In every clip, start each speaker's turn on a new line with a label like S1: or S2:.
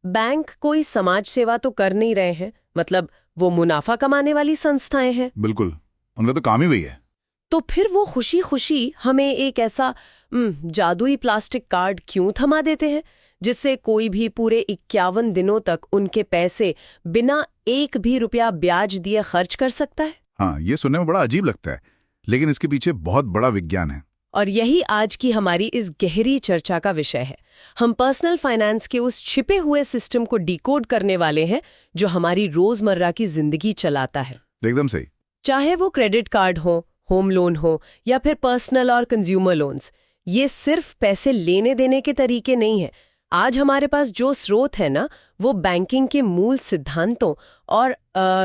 S1: Bank कोई समाज सेवा तो कर नहीं रहे हैं, मतलब वो मुनाफा कमाने वाली संस्थाएं हैं।
S2: बिल्कुल, उनका तो काम ही वही है।
S1: तो फिर वो खुशी खुशी हमें एक ऐसा जादुई प्लास्टिक कार्ड क्यों थमा देते हैं जिससे कोई भी पूरे 51 दिनों तक उनके पैसे बिना एक भी रुपया ब्याज दिए खर्च कर सकता है?
S2: हाँ, ये सुनने में बड़ा अजीब लगता है, लेकिन इसके पीछे बहुत बड़ा विज्ञान है।
S1: और यही आज की हमारी इस गहरी चर्चा का विषय है। हम पर्सनल फाइनेंस के उस छिपे हुए सिस्टम को डिकोड करने वाले हैं जो हमारी रोजमर्रा की जिंदगी चलाता है।
S2: एकदम सही।
S1: चाहे वो क्रेडिट कार्ड हो, होम लोन हो या फिर पर्सनल और कंज्यूमर लोन्स, ये सिर्फ पैसे लेने देने के तरीके नहीं है। आज हमारे पास जो स्रोत है ना, वो बैंकिंग के मूल सिद्धांतों और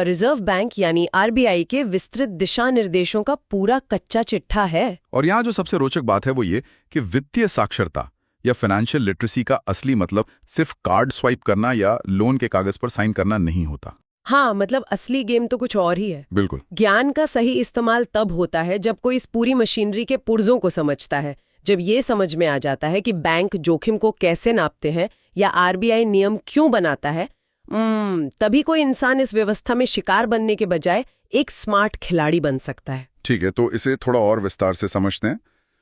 S1: रिजर्व बैंक यानी आरबीआई के विस्तृत दिशा निर्देशों का पूरा कच्चा चिट्ठा है।
S2: और यहाँ जो सबसे रोचक बात है वो ये कि वित्तीय साक्षरता या फाइनेंशियल लिटरेसी का असली मतलब सिर्फ कार्ड स्वाइप करना या लोन के कागज पर साइन करना नहीं होता।
S1: हाँ, मतलब असली गेम तो कुछ और ही है।
S2: बिल्कुल।
S1: ज्ञान का सही इस्तेमाल तब होता है जब कोई इस पूरी मशीनरी के पुर्जों को समझता है, जब ये समझ में आ जाता है कि बैंक जोखिम को कैसे नापते हैं या आरबीआई नियम क्यों बनाता है। तभी कोई इंसान इस व्यवस्था में शिकार बनने के बजाय एक स्मार्ट खिलाड़ी बन सकता है।
S2: ठीक है, तो इसे थोड़ा और विस्तार से समझते हैं।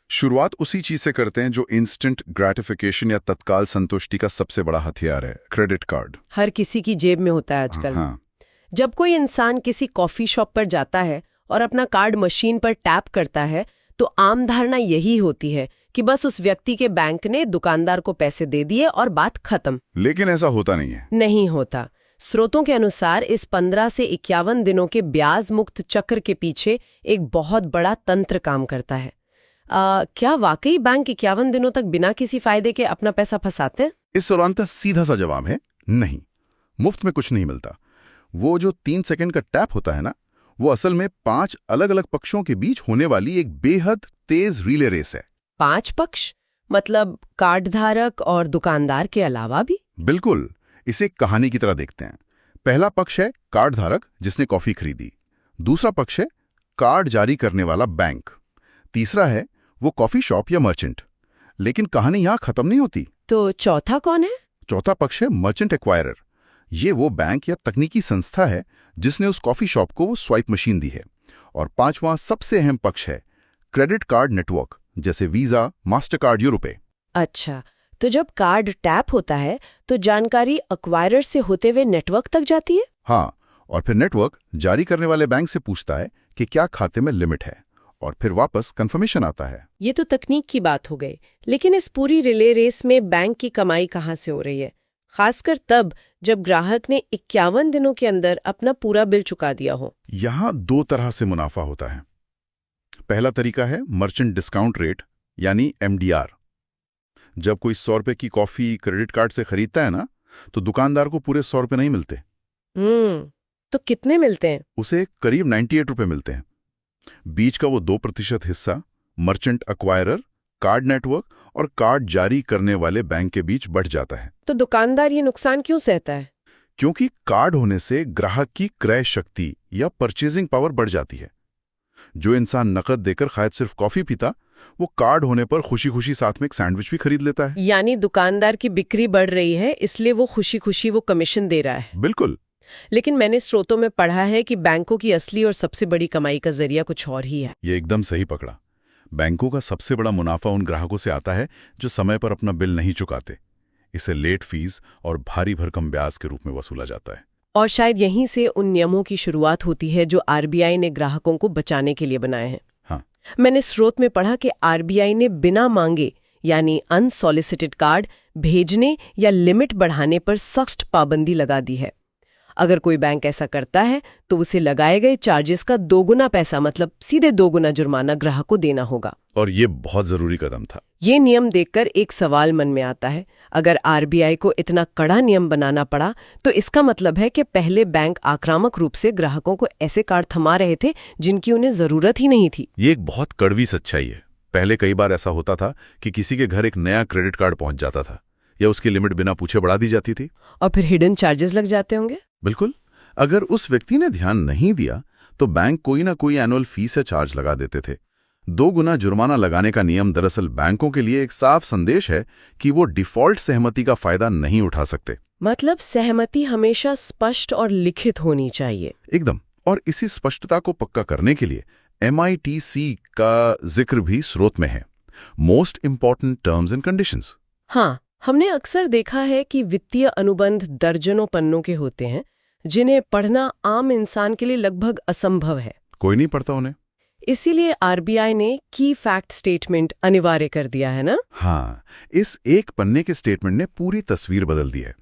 S2: शुरुआत उसी चीज से करते हैं जो इंस्टेंट ग्रेटिफिकेशन या तत्काल संतुष्टि का सबसे बड़ा हथियार है, क्रेडिट कार्ड।
S1: हर किसी की जेब में होता है आजकल।
S2: हाँ।
S1: जब कोई इंसान किसी कॉफी शॉप पर जाता है और अपना कार्ड मशीन पर टैप करता है, तो आम धारणा यही होती है कि बस उस व्यक्ति के बैंक ने दुकानदार को पैसे दे दिए और बात खत्म।
S2: लेकिन ऐसा होता नहीं है।
S1: नहीं होता। स्रोतों के अनुसार इस 15 से 51 दिनों के ब्याज मुक्त चक्र के पीछे एक बहुत बड़ा तंत्र काम करता है। क्या वाकई बैंक 51 दिनों तक बिना किसी फायदे के अपना पैसा फंसाते हैं?
S2: इस सवाल का सीधा सा जवाब है नहीं। मुफ्त में कुछ नहीं मिलता। वो जो 3 सेकंड का टैप होता है ना, वो असल में 5 अलग अलग पक्षों के बीच होने वाली एक बेहद तेज रिले रेस है।
S1: 5 पक्ष? मतलब कार्ड धारक और दुकानदार के अलावा भी?
S2: बिल्कुल। इसे कहानी की तरह देखते हैं। पहला पक्ष है कार्ड धारक जिसने कॉफी खरीदी। दूसरा पक्ष है कार्ड जारी करने वाला बैंक। तीसरा है वो कॉफी शॉप या मर्चेंट। लेकिन कहानी यहां खत्म नहीं होती।
S1: तो चौथा कौन है?
S2: चौथा पक्ष है मर्चेंट एक्वायरर। ये वो बैंक या तकनीकी संस्था है जिसने उस कॉफी शॉप को वो स्वाइप मशीन दी है। और पांचवां सबसे अहम पक्ष है क्रेडिट कार्ड नेटवर्क, जैसे वीजा, मास्टरकार्ड या रुपए।
S1: अच्छा, तो जब कार्ड टैप होता है तो जानकारी एक्वायरर से होते हुए नेटवर्क तक जाती है?
S2: हाँ, और फिर नेटवर्क जारी करने वाले बैंक से पूछता है कि क्या खाते में लिमिट है, और फिर वापस कंफर्मेशन आता है।
S1: ये तो तकनीक की बात हो गई, लेकिन इस पूरी रिले रेस में बैंक की कमाई कहाँ से हो रही है? खासकर तब जब ग्राहक ने 51 दिनों के अंदर अपना पूरा बिल चुका दिया हो।
S2: यहां 2 तरह से मुनाफा होता है। पहला तरीका है मर्चेंट डिस्काउंट रेट यानी एमडीआर। जब कोई 100 रुपए की कॉफी क्रेडिट कार्ड से खरीदता है ना, तो दुकानदार को पूरे 100 रुपए नहीं मिलते।
S1: तो कितने मिलते हैं?
S2: उसे करीब 98 रुपए मिलते हैं। बीच का वो 2% हिस्सा मर्चेंट एक्वायरर, कार्ड नेटवर्क और कार्ड जारी करने वाले बैंक के बीच बढ़ जाता है।
S1: तो दुकानदार ये नुकसान क्यों सहता है?
S2: क्योंकि कार्ड होने से ग्राहक की क्रय शक्ति या परचेजिंग पावर बढ़ जाती है। जो इंसान नकद देकर शायद सिर्फ कॉफी पीता, वो कार्ड होने पर खुशी खुशी साथ में एक सैंडविच भी खरीद लेता है।
S1: यानी दुकानदार की बिक्री बढ़ रही है, इसलिए वो खुशी खुशी वो कमीशन दे रहा है।
S2: बिल्कुल।
S1: लेकिन मैंने स्रोतों में पढ़ा है कि बैंकों की असली और सबसे बड़ी कमाई का जरिया कुछ और ही है।
S2: ये एकदम सही पकड़ा। बैंकों का सबसे बड़ा मुनाफा उन ग्राहकों से आता है जो समय पर अपना बिल नहीं चुकाते। इसे लेट फीस और भारी भरकम ब्याज के रूप में वसूला जाता है।
S1: और शायद यहीं से उन नियमों की शुरुआत होती है जो आरबीआई ने ग्राहकों को बचाने के लिए बनाए हैं।
S2: हाँ।
S1: मैंने स्रोत में पढ़ा कि आरबीआई ने बिना मांगे यानी अनसॉलिसिटेड कार्ड भेजने या लिमिट बढ़ाने पर सख्त पाबंदी लगा दी है। अगर कोई बैंक ऐसा करता है तो उसे लगाए गए चार्जेस का 2 गुना पैसा, मतलब सीधे 2 गुना जुर्माना ग्राहक को देना होगा।
S2: और ये बहुत जरूरी कदम था।
S1: ये नियम देखकर एक सवाल मन में आता है, अगर आरबीआई को इतना कड़ा नियम बनाना पड़ा तो इसका मतलब है कि पहले बैंक आक्रामक रूप से ग्राहकों को ऐसे कार्ड थमा रहे थे जिनकी उन्हें जरूरत ही नहीं थी।
S2: ये एक बहुत कड़वी सच्चाई है। पहले कई बार ऐसा होता था कि किसी के घर एक नया क्रेडिट कार्ड पहुंच जाता था या उसकी लिमिट बिना पूछे बढ़ा दी जाती थी।
S1: और फिर हिडन चार्जेस लग जाते होंगे।
S2: बिल्कुल। अगर उस व्यक्ति ने ध्यान नहीं दिया तो बैंक कोई ना कोई एनुअल फीस या चार्ज लगा देते थे। 2 गुना जुर्माना लगाने का नियम दरअसल बैंकों के लिए एक साफ संदेश है कि वो डिफॉल्ट सहमति का फायदा नहीं उठा सकते।
S1: मतलब सहमति हमेशा स्पष्ट और लिखित होनी चाहिए।
S2: एकदम। और इसी स्पष्टता को पक्का करने के लिए MITC का जिक्र भी स्रोत में है, most important terms and conditions.
S1: हाँ, हमने अक्सर देखा है कि वित्तीय अनुबंध दर्जनों पन्नों के होते हैं, जिन्हें पढ़ना आम इंसान के लिए लगभग असंभव है।
S2: कोई नहीं पढ़ता उन्हें।
S1: इसीलिए RBI ने की फैक्ट स्टेटमेंट अनिवार्य कर दिया है ना?
S2: हाँ, इस एक पन्ने के स्टेटमेंट ने पूरी तस्वीर बदल दी है।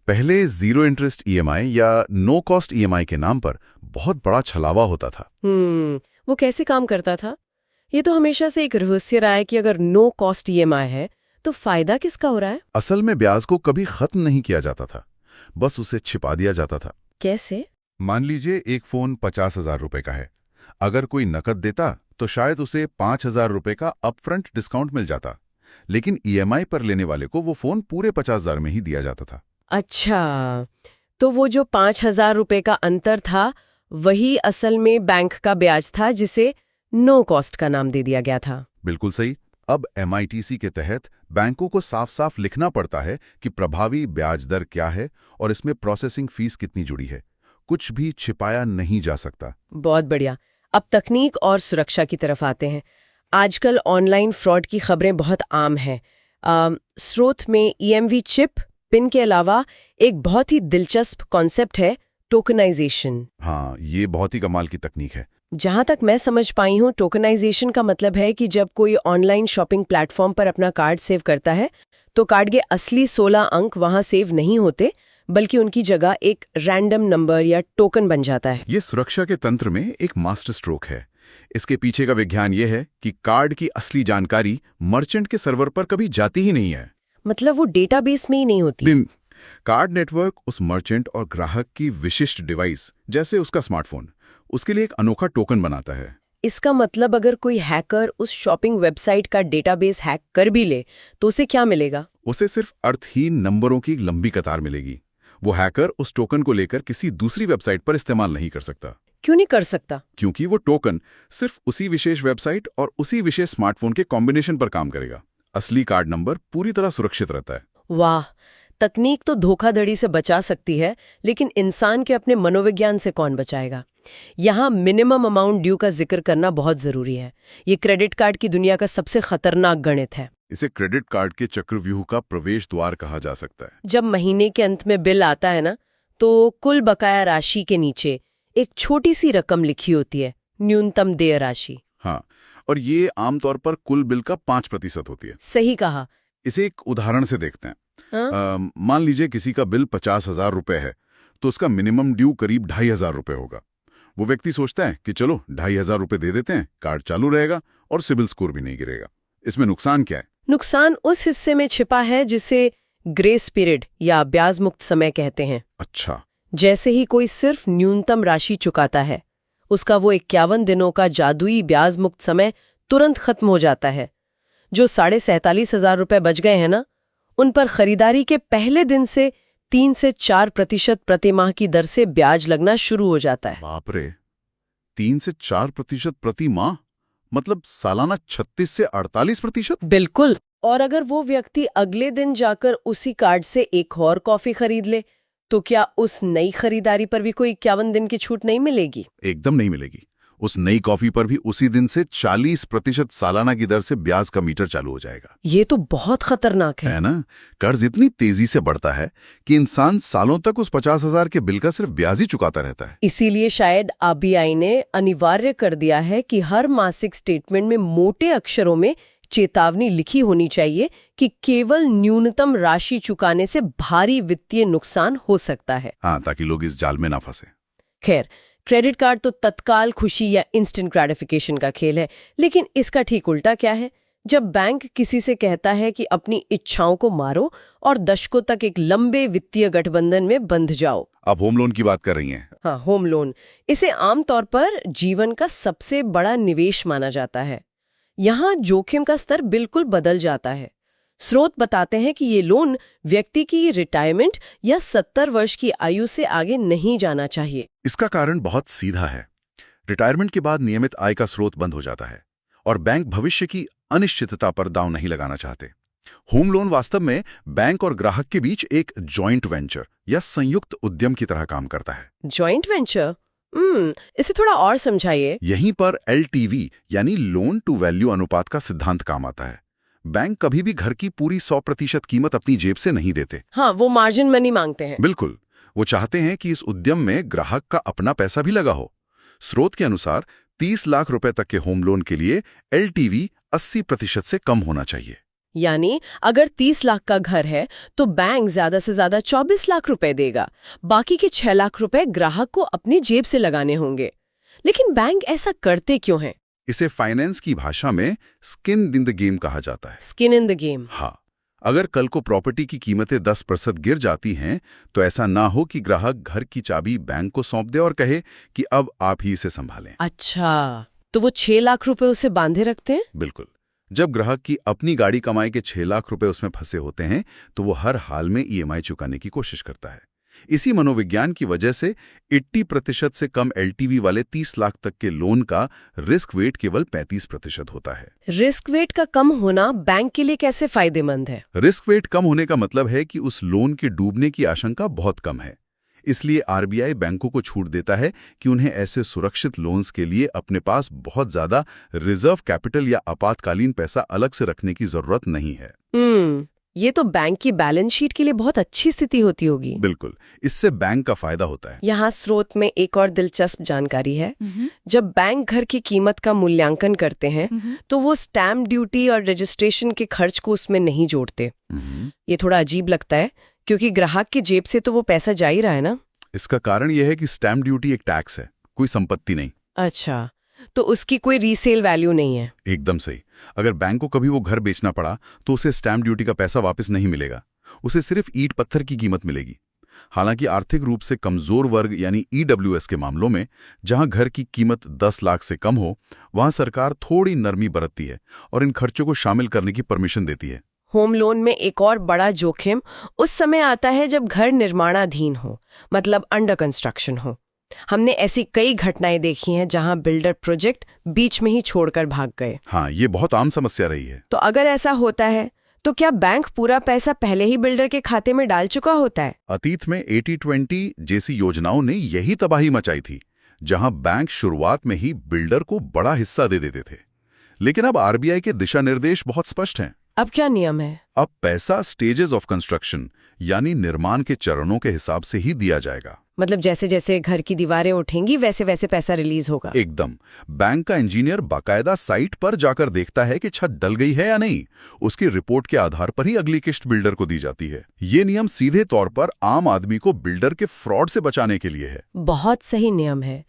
S2: पहले जीरो इंटरेस्ट EMI या नो कॉस्ट EMI के नाम पर बहुत बड़ा छलावा होता था।
S1: वो कैसे काम करता था? ये तो हमेशा से एक रहस्य रहा है कि अगर नो कॉस्ट EMI है तो फायदा किसका हो रहा है?
S2: असल में ब्याज को कभी खत्म नहीं किया जाता था, बस उसे छिपा दिया जाता था।
S1: कैसे?
S2: मान लीजिए एक फोन 50,000 रुपए का है। अगर कोई नकद देता तो शायद उसे 5,000 रुपए का अपफ्रंट डिस्काउंट मिल जाता, लेकिन EMI पर लेने वाले को वो फोन पूरे 50,000 में ही दिया जाता था।
S1: अच्छा, तो वो जो 5,000 रुपए का अंतर था वही असल में बैंक का ब्याज था, जिसे नो कॉस्ट का नाम दे दिया गया था।
S2: बिल्कुल सही। अब MITC के तहत बैंकों को साफ साफ लिखना पड़ता है कि प्रभावी ब्याज दर क्या है और इसमें प्रोसेसिंग फीस कितनी जुड़ी है। कुछ भी छिपाया नहीं जा सकता।
S1: बहुत बढ़िया। अब तकनीक और सुरक्षा की तरफ आते हैं। आजकल ऑनलाइन फ्रॉड की खबरें बहुत आम हैं। स्रोत में EMV चिप पिन के अलावा एक बहुत ही दिलचस्प कॉन्सेप्ट है, टोकनाइजेशन।
S2: हाँ, ये बहुत ही कमाल की तकनीक है।
S1: जहां तक मैं समझ पाई हूं, टोकनाइजेशन का मतलब है कि जब कोई ऑनलाइन शॉपिंग प्लेटफॉर्म पर अपना कार्ड सेव करता है तो कार्ड के असली 16 अंक वहां सेव नहीं होते, बल्कि उनकी जगह एक रैंडम नंबर या टोकन बन जाता है।
S2: ये सुरक्षा के तंत्र में एक मास्टर स्ट्रोक है। इसके पीछे का विज्ञान ये है कि कार्ड की असली जानकारी मर्चेंट के सर्वर पर कभी जाती ही नहीं है।
S1: मतलब वो डेटाबेस में ही नहीं होती।
S2: कार्ड नेटवर्क उस मर्चेंट और ग्राहक की विशिष्ट डिवाइस, जैसे उसका स्मार्टफोन, उसके लिए एक अनोखा टोकन बनाता है।
S1: इसका मतलब अगर कोई हैकर उस शॉपिंग वेबसाइट का डेटाबेस हैक कर भी ले तो उसे क्या मिलेगा?
S2: उसे सिर्फ अर्थहीन नंबरों की लंबी कतार मिलेगी। वो हैकर उस टोकन को लेकर किसी दूसरी वेबसाइट पर इस्तेमाल नहीं कर सकता।
S1: क्यों नहीं कर सकता?
S2: क्योंकि वो टोकन सिर्फ उसी विशेष वेबसाइट और उसी विशेष स्मार्टफोन के कॉम्बिनेशन पर काम करेगा। असली कार्ड नंबर पूरी तरह सुरक्षित रहता है।
S1: वाह, तकनीक तो धोखाधड़ी से बचा सकती है, लेकिन इंसान के अपने मनोविज्ञान से कौन बचाएगा? यहाँ मिनिमम अमाउंट ड्यू का जिक्र करना बहुत जरूरी है। ये क्रेडिट कार्ड की दुनिया का सबसे खतरनाक गणित है।
S2: इसे क्रेडिट कार्ड के चक्रव्यूह का प्रवेश द्वार कहा जा सकता है।
S1: जब महीने के अंत में बिल आता है ना, तो कुल बकाया राशि के नीचे एक छोटी सी रकम लिखी होती है, न्यूनतम देय राशि।
S2: हाँ, और ये आमतौर पर कुल बिल का 5% होती है।
S1: सही कहा।
S2: इसे एक उदाहरण से देखते हैं। मान लीजिए किसी का बिल 50,000 रुपए है, तो उसका मिनिमम ड्यू करीब 2,500 रुपए होगा। वो व्यक्ति सोचता है कि चलो 2,500 रुपए दे देते हैं, कार्ड चालू रहेगा और सिबिल स्कोर भी नहीं गिरेगा। इसमें नुकसान क्या है?
S1: नुकसान उस हिस्से में छिपा है जिसे ग्रेस पीरियड या ब्याज मुक्त समय कहते हैं।
S2: अच्छा।
S1: जैसे ही कोई सिर्फ न्यूनतम राशि चुकाता है, उसका वो 51 दिनों का जादुई ब्याज मुक्त समय तुरंत खत्म हो जाता है। जो 47,500 रुपए बच गए हैं ना, उन पर खरीदारी के पहले दिन से 3 से 4% प्रतिमाह की दर से ब्याज लगना शुरू हो जाता है।
S2: बाप रे, 3 से 4% प्रति माह? मतलब सालाना 36 से 48%?
S1: बिल्कुल। और अगर वो व्यक्ति अगले दिन जाकर उसी कार्ड से एक और कॉफी खरीद ले, तो क्या उस नई खरीदारी पर भी कोई 51 दिन की छूट नहीं मिलेगी?
S2: एकदम नहीं मिलेगी। उस नई कॉफी पर भी उसी दिन से 40% सालाना की दर से ब्याज का मीटर चालू हो जाएगा।
S1: ये तो बहुत खतरनाक है
S2: ना? कर्ज इतनी तेजी से बढ़ता है कि इंसान सालों तक उस 50,000 के बिल का सिर्फ ब्याज ही चुकाता रहता है।
S1: इसीलिए शायद RBI ने अनिवार्य कर दिया है कि हर मासिक स्टेटमेंट में मोटे अक्षरों में चेतावनी लिखी होनी चाहिए कि केवल न्यूनतम राशि चुकाने से भारी वित्तीय नुकसान हो सकता है।
S2: हाँ, ताकि लोग इस जाल में ना फंसे।
S1: खैर, क्रेडिट कार्ड तो तत्काल खुशी या इंस्टेंट ग्रेटिफिकेशन का खेल है, लेकिन इसका ठीक उल्टा क्या है? जब बैंक किसी से कहता है कि अपनी इच्छाओं को मारो और दशकों तक एक लंबे वित्तीय गठबंधन में बंध जाओ।
S2: आप होम लोन की बात कर रही हैं?
S1: हाँ, होम लोन। इसे आमतौर पर जीवन का सबसे बड़ा निवेश माना जाता है। यहाँ जोखिम का स्तर बिल्कुल बदल जाता है। स्रोत बताते हैं कि ये लोन व्यक्ति की रिटायरमेंट या 70 वर्ष की आयु से आगे नहीं जाना चाहिए।
S2: इसका कारण बहुत सीधा है। रिटायरमेंट के बाद नियमित आय का स्रोत बंद हो जाता है और बैंक भविष्य की अनिश्चितता पर दांव नहीं लगाना चाहते। होम लोन वास्तव में बैंक और ग्राहक के बीच एक जॉइंट वेंचर या संयुक्त उद्यम की तरह काम करता है।
S1: Joint venture? इसे थोड़ा और समझाइए।
S2: यहीं पर LTV यानी लोन टू वैल्यू अनुपात का सिद्धांत काम आता है। बैंक कभी भी घर की पूरी 100% कीमत अपनी जेब से नहीं देते।
S1: हाँ, वो मार्जिन मनी मांगते हैं।
S2: बिल्कुल, वो चाहते हैं कि इस उद्यम में ग्राहक का अपना पैसा भी लगा हो। स्रोत के अनुसार 30 लाख रुपए तक के होम लोन के लिए LTV 80% से कम होना चाहिए।
S1: यानी अगर 30 लाख का घर है तो बैंक ज्यादा से ज्यादा 24 लाख रुपए देगा, बाकी के 6 लाख रुपए ग्राहक को अपनी जेब से लगाने होंगे। लेकिन बैंक ऐसा करते क्यों हैं?
S2: इसे फाइनेंस की भाषा में स्किन इन द गेम कहा जाता है।
S1: Skin in the game?
S2: हाँ, अगर कल को प्रॉपर्टी की कीमतें 10% गिर जाती हैं तो ऐसा ना हो कि ग्राहक घर की चाबी बैंक को सौंप दे और कहे कि अब आप ही इसे संभालें।
S1: अच्छा, तो वो 6 लाख रुपए उसे बांधे रखते हैं?
S2: बिल्कुल। जब ग्राहक की अपनी गाड़ी कमाई के 6 लाख रुपए उसमें फंसे होते हैं तो वो हर हाल में EMI चुकाने की कोशिश करता है। इसी मनोविज्ञान की वजह से 80% से कम LTV वाले 30 लाख तक के लोन का रिस्क वेट केवल 35% होता है।
S1: रिस्क वेट का कम होना बैंक के लिए कैसे फायदेमंद है?
S2: रिस्क वेट कम होने का मतलब है कि उस लोन के डूबने की आशंका बहुत कम है। इसलिए RBI बैंकों को छूट देता है कि उन्हें ऐसे सुरक्षित लोन्स के लिए अपने पास बहुत ज्यादा रिजर्व कैपिटल या आपातकालीन पैसा अलग से रखने की जरूरत नहीं है।
S1: ये तो बैंक की बैलेंस शीट के लिए बहुत अच्छी स्थिति होती होगी।
S2: बिल्कुल, इससे बैंक का फायदा होता है।
S1: यहाँ स्रोत में एक और दिलचस्प जानकारी है। जब बैंक घर की कीमत का मूल्यांकन करते हैं तो वो स्टैम्प ड्यूटी और रजिस्ट्रेशन के खर्च को उसमें नहीं जोड़ते। ये थोड़ा अजीब लगता है क्योंकि ग्राहक की जेब से तो वो पैसा जा ही रहा है ना।
S2: इसका कारण यह है कि स्टैम्प ड्यूटी एक टैक्स है, कोई संपत्ति नहीं।
S1: अच्छा, तो उसकी कोई रीसेल वैल्यू नहीं है?
S2: एकदम सही। अगर बैंक को कभी वो घर बेचना पड़ा तो उसे स्टैम्प ड्यूटी का पैसा वापस नहीं मिलेगा, उसे सिर्फ ईंट पत्थर की कीमत मिलेगी। हालांकि आर्थिक रूप से कमजोर वर्ग यानी EWS के मामलों में, जहां घर की कीमत 10 लाख से कम हो, वहां सरकार थोड़ी नरमी बरतती है और इन खर्चों को शामिल करने की परमिशन देती है।
S1: होम लोन में एक और बड़ा जोखिम उस समय आता है जब घर निर्माणाधीन हो, मतलब अंडर कंस्ट्रक्शन हो। हमने ऐसी कई घटनाएं देखी हैं जहां बिल्डर प्रोजेक्ट बीच में ही छोड़कर भाग गए।
S2: हाँ, ये बहुत आम समस्या रही है।
S1: तो अगर ऐसा होता है तो क्या बैंक पूरा पैसा पहले ही बिल्डर के खाते में डाल चुका होता है?
S2: अतीत में 80-20 जैसी योजनाओं ने यही तबाही मचाई थी, जहां बैंक शुरुआत में ही बिल्डर को बड़ा हिस्सा दे देते थे। लेकिन अब RBI के दिशा निर्देश बहुत स्पष्ट हैं।
S1: अब क्या नियम है?
S2: अब पैसा स्टेजेस ऑफ कंस्ट्रक्शन यानी निर्माण के चरणों के हिसाब से ही दिया जाएगा।
S1: मतलब जैसे जैसे घर की दीवारें उठेंगी वैसे वैसे पैसा रिलीज होगा?
S2: एकदम। बैंक का इंजीनियर बाकायदा साइट पर जाकर देखता है कि छत डल गई है या नहीं। उसकी रिपोर्ट के आधार पर ही अगली किस्त बिल्डर को दी जाती है। ये नियम सीधे तौर पर आम आदमी को बिल्डर के फ्रॉड से बचाने के लिए है।
S1: बहुत सही नियम है।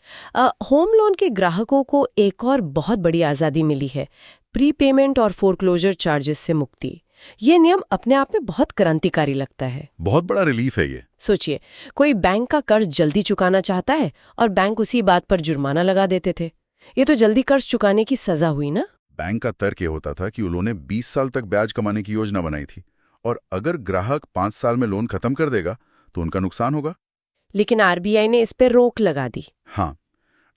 S1: होम लोन के ग्राहकों को एक और बहुत बड़ी आजादी मिली है, प्रीपेमेंट और फोरक्लोजर चार्जेस से मुक्ति। ये नियम अपने आप में बहुत क्रांतिकारी लगता है।
S2: बहुत बड़ा रिलीफ है ये।
S1: सोचिए, कोई बैंक का कर्ज जल्दी चुकाना चाहता है और बैंक उसी बात पर जुर्माना लगा देते थे। ये तो जल्दी कर्ज चुकाने की सजा हुई ना।
S2: बैंक का तर्क ये होता था कि उन्होंने 20 साल तक ब्याज कमाने की योजना बनाई थी और अगर ग्राहक 5 साल में लोन खत्म कर देगा तो उनका नुकसान होगा।
S1: लेकिन RBI ने इस पर रोक लगा दी।
S2: हाँ,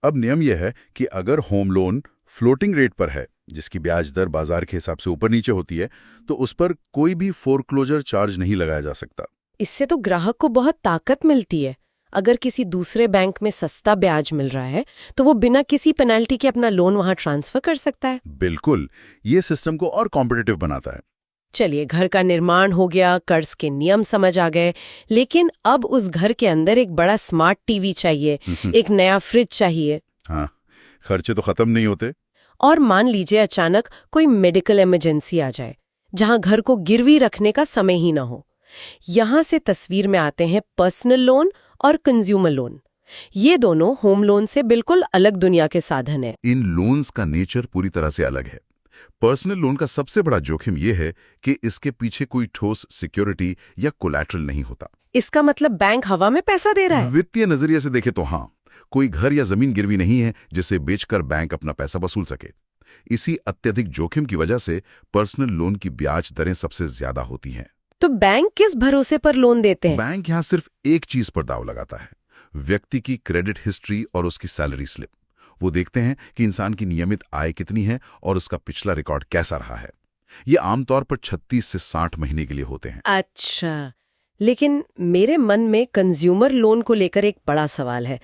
S2: अब नियम यह है कि अगर होम लोन फ्लोटिंग रेट पर है, जिसकी ब्याज दर बाजार के हिसाब से ऊपर नीचे होती है, तो उस पर कोई भी फोरक्लोजर चार्ज नहीं लगाया जा सकता।
S1: इससे तो ग्राहक को बहुत ताकत मिलती है। अगर किसी दूसरे बैंक में सस्ता ब्याज मिल रहा है तो वो बिना किसी पेनल्टी के अपना लोन वहां ट्रांसफर कर सकता है।
S2: बिल्कुल, ये सिस्टम को और कॉम्पिटिटिव बनाता है।
S1: चलिए, घर का निर्माण हो गया, कर्ज के नियम समझ आ गए, लेकिन अब उस घर के अंदर एक बड़ा स्मार्ट टीवी चाहिए, एक नया फ्रिज चाहिए।
S2: हाँ, खर्चे तो खत्म नहीं होते।
S1: और मान लीजिए अचानक कोई मेडिकल इमरजेंसी आ जाए जहां घर को गिरवी रखने का समय ही ना हो। यहां से तस्वीर में आते हैं पर्सनल लोन और कंज्यूमर लोन। ये दोनों होम लोन से बिल्कुल अलग दुनिया के साधन हैं।
S2: इन लोन्स का नेचर पूरी तरह से अलग है। पर्सनल लोन का सबसे बड़ा जोखिम यह है कि इसके पीछे कोई ठोस सिक्योरिटी या कोलैटरल नहीं होता।
S1: इसका मतलब बैंक हवा में पैसा दे रहा है?
S2: वित्तीय नजरिए से देखे तो हाँ, कोई घर या जमीन गिरवी नहीं है जिसे बेचकर बैंक अपना पैसा वसूल सके। इसी अत्यधिक जोखिम की वजह से पर्सनल लोन की ब्याज दरें सबसे ज्यादा होती हैं।
S1: तो बैंक किस भरोसे पर लोन देते हैं?
S2: बैंक यहां सिर्फ एक चीज पर दाव लगाता है, व्यक्ति की क्रेडिट हिस्ट्री और उसकी सैलरी स्लिप। वो देखते हैं कि इंसान की नियमित आय कितनी है और उसका पिछला रिकॉर्ड कैसा रहा है। ये आमतौर पर 36 से 60 महीने के लिए होते हैं।
S1: अच्छा, लेकिन मेरे मन में कंज्यूमर लोन को लेकर एक बड़ा सवाल है।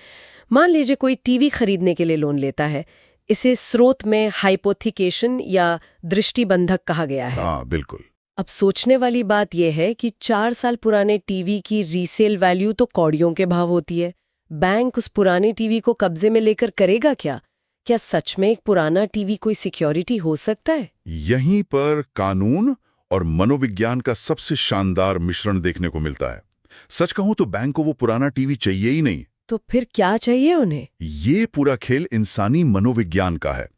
S1: मान लीजिए कोई टीवी खरीदने के लिए लोन लेता है, इसे स्रोत में हाइपोथिकेशन या दृष्टिबंधक कहा गया है।
S2: हाँ, बिल्कुल।
S1: अब सोचने वाली बात यह है कि 4 साल पुराने टीवी की रीसेल वैल्यू तो कौड़ियों के भाव होती है। बैंक उस पुराने टीवी को कब्जे में लेकर करेगा क्या? क्या सच में एक पुराना टीवी कोई सिक्योरिटी हो सकता है?
S2: यहीं पर कानून और मनोविज्ञान का सबसे शानदार मिश्रण देखने को मिलता है। सच कहूं तो बैंक को वो पुराना टीवी चाहिए ही नहीं।
S1: तो फिर क्या चाहिए उन्हें?
S2: ये पूरा खेल इंसानी मनोविज्ञान का है।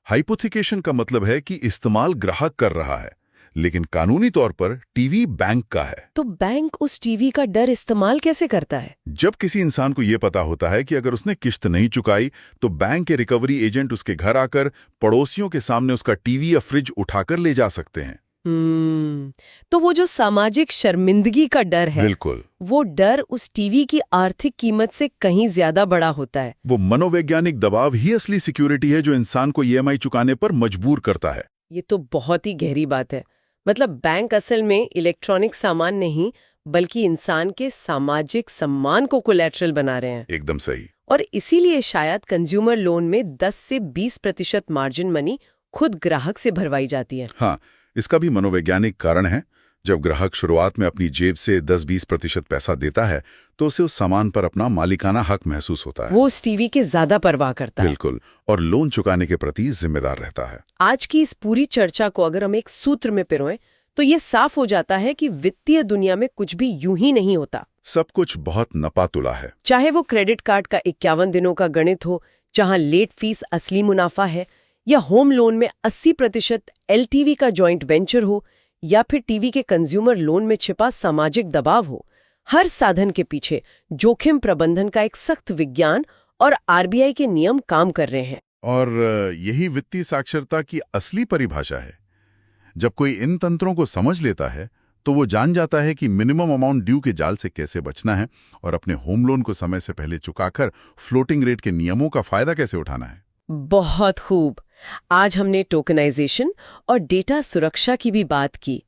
S2: हाइपोथिकेशन का मतलब है कि इस्तेमाल ग्राहक कर रहा है, लेकिन कानूनी तौर पर टीवी बैंक का है।
S1: तो बैंक उस टीवी का डर इस्तेमाल कैसे करता है?
S2: जब किसी इंसान को यह पता होता है कि अगर उसने किश्त नहीं चुकाई तो बैंक के रिकवरी एजेंट उसके घर आकर पड़ोसियों के सामने उसका टीवी या फ्रिज उठाकर ले जा सकते हैं।
S1: तो वो जो सामाजिक शर्मिंदगी का डर है,
S2: बिल्कुल,
S1: वो डर उस टीवी की आर्थिक कीमत से कहीं ज्यादा बड़ा होता है।
S2: वो मनोवैज्ञानिक दबाव ही असली सिक्योरिटी है जो इंसान को ईएमआई चुकाने पर मजबूर करता है।
S1: ये तो बहुत ही गहरी बात है। मतलब बैंक असल में इलेक्ट्रॉनिक सामान नहीं, बल्कि इंसान के सामाजिक सम्मान को कोलैटरल बना रहे हैं।
S2: एकदम सही।
S1: और इसीलिए शायद कंज्यूमर लोन में 10 से 20% मार्जिन मनी खुद ग्राहक से भरवाई जाती है।
S2: हाँ, इसका भी मनोवैज्ञानिक कारण है। जब ग्राहक शुरुआत में अपनी जेब से 10-20% पैसा देता है तो उसे उस सामान पर अपना मालिकाना हक महसूस होता है।
S1: वो उस टीवी की ज्यादा परवाह करता है।
S2: बिल्कुल, और लोन चुकाने के प्रति जिम्मेदार रहता है।
S1: आज की इस पूरी चर्चा को अगर हम एक सूत्र में पिरोएं तो ये साफ हो जाता है कि वित्तीय दुनिया में कुछ भी यूं ही नहीं होता।
S2: सब कुछ बहुत नपातुला है।
S1: चाहे वो क्रेडिट कार्ड का 51 दिनों का गणित हो, जहां लेट फीस असली मुनाफा है, या होम लोन में 80% एलटीवी का जॉइंट वेंचर हो, या फिर टीवी के कंज्यूमर लोन में छिपा सामाजिक दबाव हो, हर साधन के पीछे जोखिम प्रबंधन का एक सख्त विज्ञान और आरबीआई के नियम काम कर रहे हैं।
S2: और यही वित्तीय साक्षरता की असली परिभाषा है। जब कोई इन तंत्रों को समझ लेता है तो वो जान जाता है कि मिनिमम अमाउंट ड्यू के जाल से कैसे बचना है और अपने होम लोन को समय से पहले चुकाकर फ्लोटिंग रेट के नियमों का फायदा कैसे उठाना है।
S1: बहुत खूब। आज हमने टोकनाइजेशन और डेटा सुरक्षा की भी बात की।